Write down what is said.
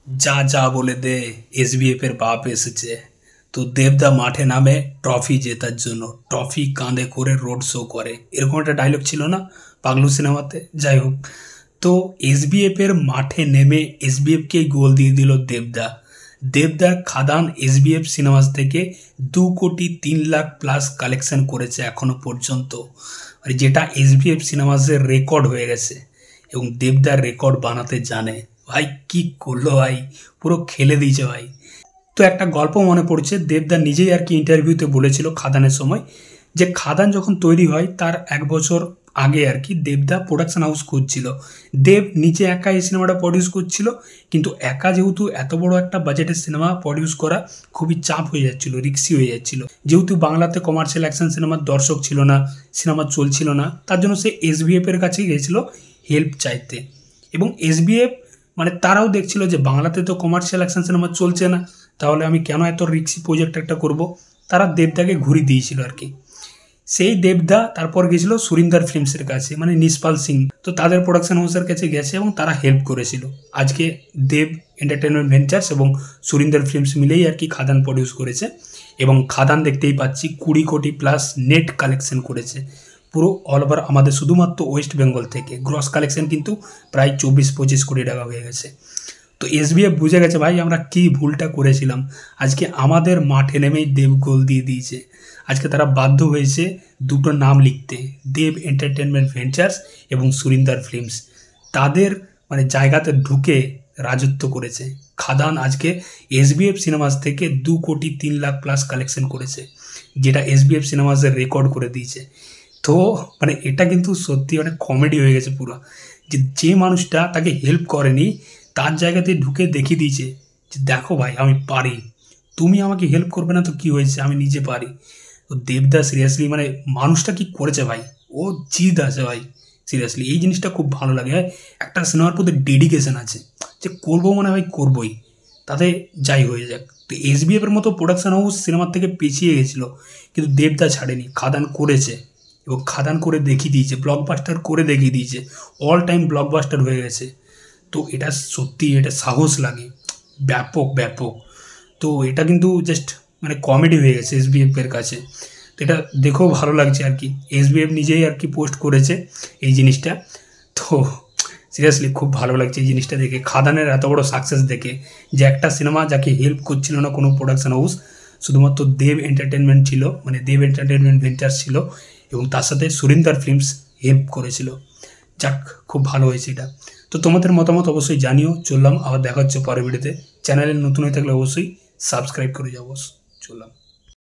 যা যা বলে দে, এসবিএফ এর বাপ এসেছে। তো দেবদা মাঠে নামে ট্রফি জেতার জন্য, ট্রফি কাঁধে করে রোড শো করে, এরকম একটা ডায়লগ ছিল না পাগলু সিনেমাতে? যাই হোক, তো এসবিএফ এর মাঠে নেমে এসবিএফকে গোল দিয়ে দিল দেবদা। দেবদার খাদান এসবিএফ সিনেমাস থেকে 2,03,00,000 প্লাস কালেকশন করেছে এখনো পর্যন্ত, আর যেটা এসবিএফ সিনেমাসের রেকর্ড হয়ে গেছে। এবং দেবদার রেকর্ড বানাতে জানে ভাই, কি করলো ভাই, পুরো খেলে দিয়েছে ভাই। তো একটা গল্প মনে পড়ছে, দেবদা নিজেই আর কি ইন্টারভিউতে বলেছিল খাদানের সময়, যে খাদান যখন তৈরি হয় তার 1 বছর আগে আর কি দেবদা প্রোডাকশন হাউস করছিল। দেব নিজে একা এই সিনেমাটা প্রডিউস করছিল, কিন্তু একা যেহেতু এত বড় একটা বাজেটের সিনেমা প্রডিউস করা খুবই চাপ হয়ে যাচ্ছিল, রিক্সি হয়ে যাচ্ছিল। যেহেতু বাংলাতে কমার্শিয়াল অ্যাকশন সিনেমার দর্শক ছিল না, সিনেমা চলছিল না, তার জন্য সে এসবিএফ এর কাছে গিয়েছিল হেল্প চাইতে। এবং এসবিএফ মানে তারাও দেখছিল যে বাংলাতে তো কমার্শিয়াল অ্যাকশন সিনেমা চলছে না, তাহলে আমি কেন এত রিক্সি প্রজেক্ট একটা করব। তারা দেবদাকে ঘুরি দিয়েছিল আর কি। সেই দেবদা তারপর গেছিল সুরিন্দর ফিল্মসের কাছে, মানে নিষ্পাল সিং, তো তাদের প্রোডাকশন হাউসের কাছে গেছে এবং তারা হেল্প করেছিল। আজকে দেব এন্টারটেনমেন্ট ভেঞ্চার্স এবং সুরিন্দর ফিল্মস মিলেই আর কি খাদান প্রডিউস করেছে। এবং খাদান দেখতেই পাচ্ছি 20 কোটি প্লাস নেট কালেকশন করেছে পুরো অল ওভার আমাদের শুধুমাত্র ওয়েস্ট বেঙ্গল থেকে। গ্রস কালেকশন কিন্তু প্রায় 24-25 কোটি টাকা হয়ে গেছে। তো এসবিএফ বুঝে গেছে ভাই আমরা কি ভুলটা করেছিলাম। আজকে আমাদের মাঠে নেমেই দেব গোল দিয়ে দিয়েছে। আজকে তারা বাধ্য হয়েছে দুটো নাম লিখতে, দেব এন্টারটেনমেন্ট ভেঞ্চার্স এবং সুরিন্দর ফিল্মস। তাদের মানে জায়গাতে ঢুকে রাজত্ব করেছে। খাদান আজকে এসবিএফ সিনেমাস থেকে 2,03,00,000 প্লাস কালেকশন করেছে, যেটা এসবিএফ সিনেমাসের রেকর্ড করে দিয়েছে। তো মানে এটা কিন্তু সত্যি অনেক কমেডি হয়ে গেছে পুরো, যে মানুষটা তাকে হেল্প করেনি তার জায়গাতে ঢুকে দেখিয়ে দিয়েছে যে দেখো ভাই আমি পারি, তুমি আমাকে হেল্প করবে না তো কি হয়েছে, আমি নিজে পারি। তো দেবদা সিরিয়াসলি মানে মানুষটা কি করেছে ভাই, ও জিদ আছে ভাই। সিরিয়াসলি এই জিনিসটা খুব ভালো লাগে। একটা সিনেমার প্রতি ডেডিকেশন আছে, যে করবো মানে ভাই করবোই, তাতে যাই হয়ে যাক। তো এসবিএফ এর মতো প্রোডাকশন হাউস সিনেমার থেকে পিছিয়ে গেছিলো, কিন্তু দেবদা ছাড়েনি, খাদান করেছে এবং খাদান করে দেখিয়ে দিয়েছে, ব্লকবাস্টার করে দেখিয়ে দিয়েছে, অল টাইম ব্লকবাস্টার হয়ে গেছে। তো এটা সত্যি, এটা সাহস লাগে, ব্যাপক ব্যাপক। তো এটা কিন্তু জাস্ট মানে কমেডি হয়ে গেছে এসবিএফ এর কাছে। তো এটা দেখেও ভালো লাগছে আর কি, এসবিএফ নিজেই আর কি পোস্ট করেছে এই জিনিসটা। তো সিরিয়াসলি খুব ভালো লাগছে এই জিনিসটা দেখে, খাদানের এত বড় সাকসেস দেখে, যে একটা সিনেমা যাকে হেল্প করছিল না কোনো প্রোডাকশন হাউস, শুধুমাত্র দেব এন্টারটেনমেন্ট ছিল, মানে দেব এন্টারটেনমেন্ট ভেঞ্চার্স ছিল, এবং তার সাথে সুরিন্দর ফিল্মস হেল্প করেছিল। যাক, খুব ভালো হয়েছে এটা। তো তোমাদের মতামত অবশ্যই জানিও। চললাম, আবার দেখা হচ্ছে পরের ভিডিওতে। চ্যানেলে নতুন হয়ে থাকলে অবশ্যই সাবস্ক্রাইব করে যাবো। চললাম।